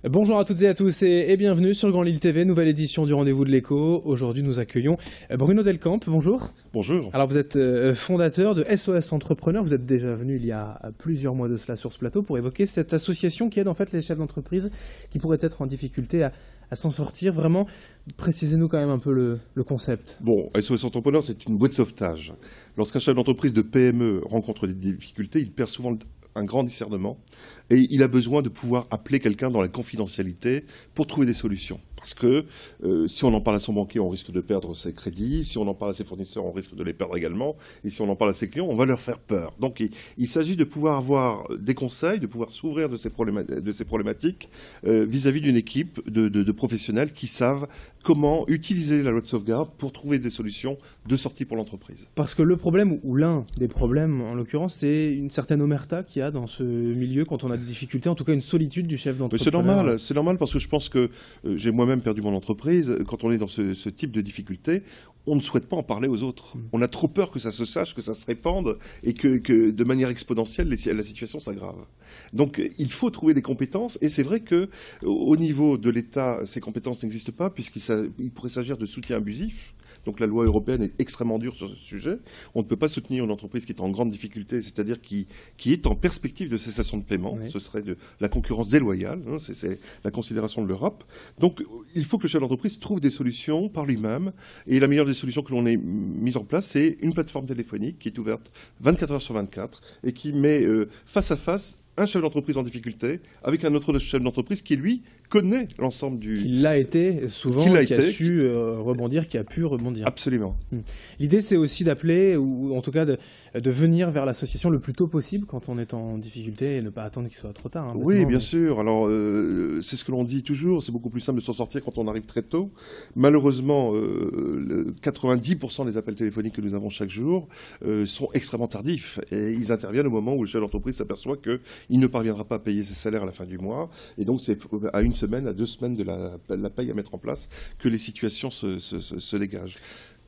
Bonjour à toutes et à tous et bienvenue sur Grand Lille TV, nouvelle édition du Rendez-vous de l'Écho. Aujourd'hui, nous accueillons Bruno Delcamp. Bonjour. Bonjour. Alors, vous êtes fondateur de SOS Entrepreneurs. Vous êtes déjà venu il y a plusieurs mois de cela sur ce plateau pour évoquer cette association qui aide en fait les chefs d'entreprise qui pourraient être en difficulté à s'en sortir. Vraiment, précisez-nous quand même un peu le concept. Bon, SOS Entrepreneurs, c'est une boîte de sauvetage. Lorsqu'un chef d'entreprise de PME rencontre des difficultés, il perd souvent un grand discernement et il a besoin de pouvoir appeler quelqu'un dans la confidentialité pour trouver des solutions. Parce que si on en parle à son banquier, on risque de perdre ses crédits. Si on en parle à ses fournisseurs, on risque de les perdre également. Et si on en parle à ses clients, on va leur faire peur. Donc il s'agit de pouvoir avoir des conseils, de pouvoir s'ouvrir de ces problématiques vis-à-vis d'une équipe de professionnels qui savent comment utiliser la loi de sauvegarde pour trouver des solutions de sortie pour l'entreprise. Parce que le problème, ou l'un des problèmes en l'occurrence, c'est une certaine omerta qu'il y a dans ce milieu quand on a des difficultés, en tout cas une solitude du chef d'entreprise. C'est normal parce que je pense que j'ai moi-même perdu mon entreprise. Quand on est dans ce type de difficulté, on ne souhaite pas en parler aux autres. On a trop peur que ça se sache, que ça se répande et que de manière exponentielle, la situation s'aggrave. Donc il faut trouver des compétences et c'est vrai qu'au niveau de l'État, ces compétences n'existent pas puisqu'il pourrait s'agir de soutien abusif. Donc la loi européenne est extrêmement dure sur ce sujet. On ne peut pas soutenir une entreprise qui est en grande difficulté, c'est-à-dire qui est en perspective de cessation de paiement. Oui. Ce serait de la concurrence déloyale, hein, c'est la considération de l'Europe. Donc il faut que le chef d'entreprise trouve des solutions par lui-même. Et la meilleure des solutions que l'on ait mises en place, c'est une plateforme téléphonique qui est ouverte 24 heures sur 24 et qui met face à face un chef d'entreprise en difficulté avec un autre chef d'entreprise qui, lui, connaît l'ensemble du... Qui l'a été souvent, qui a su rebondir, qui a pu rebondir. Absolument. L'idée, c'est aussi d'appeler, ou en tout cas de venir vers l'association le plus tôt possible quand on est en difficulté et ne pas attendre qu'il soit trop tard. Hein, oui, bien sûr. Alors, c'est ce que l'on dit toujours, c'est beaucoup plus simple de s'en sortir quand on arrive très tôt. Malheureusement, 90% des appels téléphoniques que nous avons chaque jour sont extrêmement tardifs. Et ils interviennent au moment où le chef d'entreprise s'aperçoit qu'il ne parviendra pas à payer ses salaires à la fin du mois. Et donc, c'est à une semaine, à 2 semaines de la paye à mettre en place que les situations se dégagent.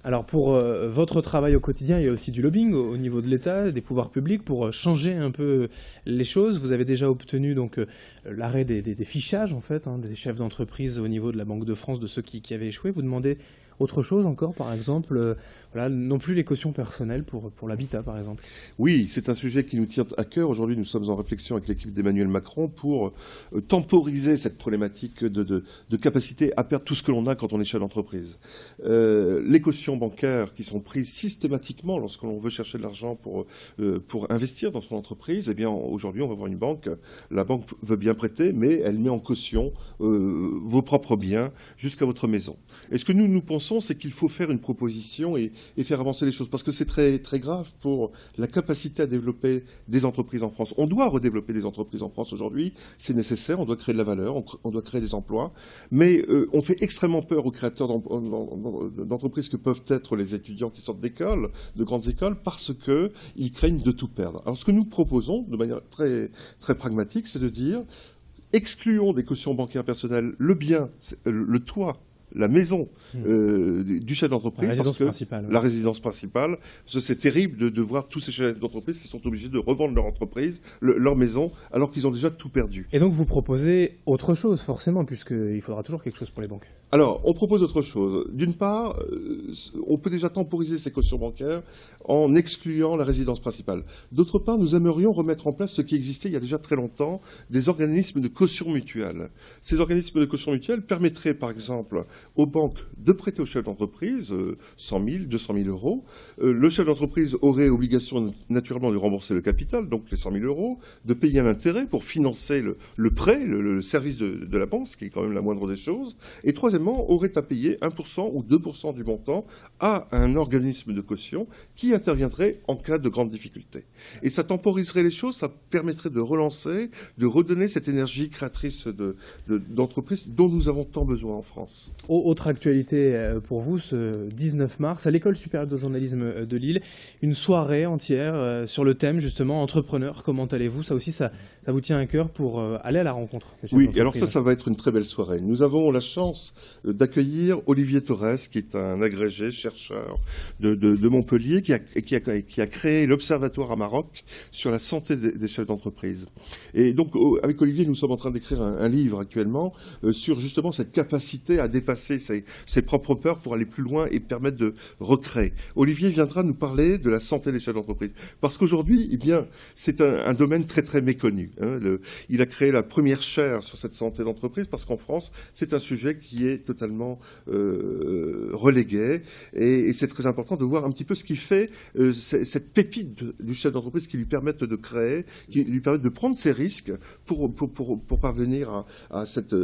Alors pour votre travail au quotidien, il y a aussi du lobbying au niveau de l'État, des pouvoirs publics pour changer un peu les choses. Vous avez déjà obtenu donc l'arrêt des fichages en fait, hein, des chefs d'entreprise au niveau de la Banque de France, de ceux qui avaient échoué. Vous demandez autre chose encore, par exemple, voilà, non plus les cautions personnelles pour l'habitat, par exemple. Oui, c'est un sujet qui nous tient à cœur. Aujourd'hui, nous sommes en réflexion avec l'équipe d'Emmanuel Macron pour temporiser cette problématique de capacité à perdre tout ce que l'on a quand on est chef d'entreprise. Les cautions bancaires qui sont prises systématiquement lorsque l'on veut chercher de l'argent pour investir dans son entreprise, eh bien, aujourd'hui, on va voir une banque. La banque veut bien prêter, mais elle met en caution vos propres biens jusqu'à votre maison. Et ce que nous pensons, c'est qu'il faut faire une proposition et faire avancer les choses, parce que c'est très, très grave pour la capacité à développer des entreprises en France. On doit redévelopper des entreprises en France aujourd'hui, c'est nécessaire, on doit créer de la valeur, on doit créer des emplois, mais on fait extrêmement peur aux créateurs d'entreprises que peuvent être les étudiants qui sortent d'écoles, de grandes écoles, parce qu'ils craignent de tout perdre. Alors ce que nous proposons, de manière très, très pragmatique, c'est de dire, excluons des cautions bancaires personnelles le bien, le toit, la maison du chef d'entreprise, la résidence principale. C'est terrible de voir tous ces chefs d'entreprise qui sont obligés de revendre leur entreprise, leur maison, alors qu'ils ont déjà tout perdu. Et donc vous proposez autre chose, forcément, puisqu'il faudra toujours quelque chose pour les banques. Alors, on propose autre chose. D'une part, on peut déjà temporiser ces cautions bancaires en excluant la résidence principale. D'autre part, nous aimerions remettre en place ce qui existait il y a déjà très longtemps, des organismes de caution mutuelle. Ces organismes de caution mutuelle permettraient, par exemple, aux banques de prêter au chef d'entreprise 100 000, 200 000 euros. Le chef d'entreprise aurait obligation naturellement de rembourser le capital, donc les 100 000 euros, de payer un intérêt pour financer le prêt, le service de la banque, ce qui est quand même la moindre des choses. Et troisièmement, aurait à payer 1% ou 2% du montant à un organisme de caution qui interviendrait en cas de grande difficulté. Et ça temporiserait les choses, ça permettrait de relancer, de redonner cette énergie créatrice d'entreprise dont nous avons tant besoin en France. Autre actualité pour vous, ce 19 mars, à l'École supérieure de journalisme de Lille, une soirée entière sur le thème justement entrepreneur. Comment allez-vous? Ça aussi, ça vous tient à cœur pour aller à la rencontre. Oui, et alors ça va être une très belle soirée. Nous avons la chance d'accueillir Olivier Torres, qui est un agrégé chercheur de Montpellier, qui a créé l'Observatoire à Maroc sur la santé des chefs d'entreprise. Et donc, avec Olivier, nous sommes en train d'écrire un livre actuellement sur justement cette capacité à dépasser ses propres peurs pour aller plus loin et permettre de recréer. Olivier viendra nous parler de la santé des chefs d'entreprise. Parce qu'aujourd'hui, eh bien, c'est un domaine très très méconnu. Hein. Il a créé la première chaire sur cette santé d'entreprise parce qu'en France, c'est un sujet qui est totalement relégué. Et c'est très important de voir un petit peu ce qui fait cette pépite du chef d'entreprise qui lui permettent de créer, qui lui permettent de prendre ses risques pour parvenir à cette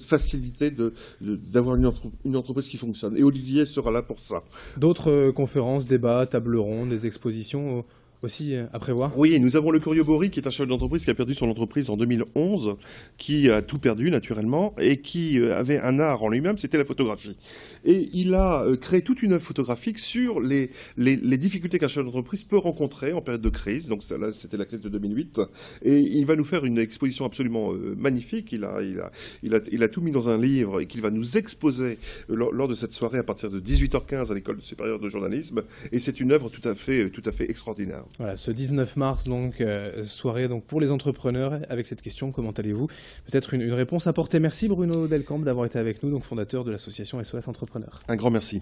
facilité d'avoir une entreprise qui fonctionne. Et Olivier sera là pour ça. D'autres conférences, débats, tables rondes, des expositions aussi à prévoir? Oui, nous avons le Curio Bori, qui est un chef d'entreprise qui a perdu son entreprise en 2011, qui a tout perdu naturellement, et qui avait un art en lui-même, c'était la photographie. Et il a créé toute une œuvre photographique sur les difficultés qu'un chef d'entreprise peut rencontrer en période de crise. Donc là, c'était la crise de 2008. Et il va nous faire une exposition absolument magnifique. Il a tout mis dans un livre et qu'il va nous exposer lors de cette soirée à partir de 18h15 à l'École supérieure de journalisme. Et c'est une œuvre tout à fait extraordinaire. Voilà, ce 19 mars, donc, soirée donc, pour les entrepreneurs, avec cette question, comment allez-vous? Peut-être une réponse apportée. Merci Bruno Delcambre d'avoir été avec nous, donc fondateur de l'association SOS Entrepreneurs. Un grand merci.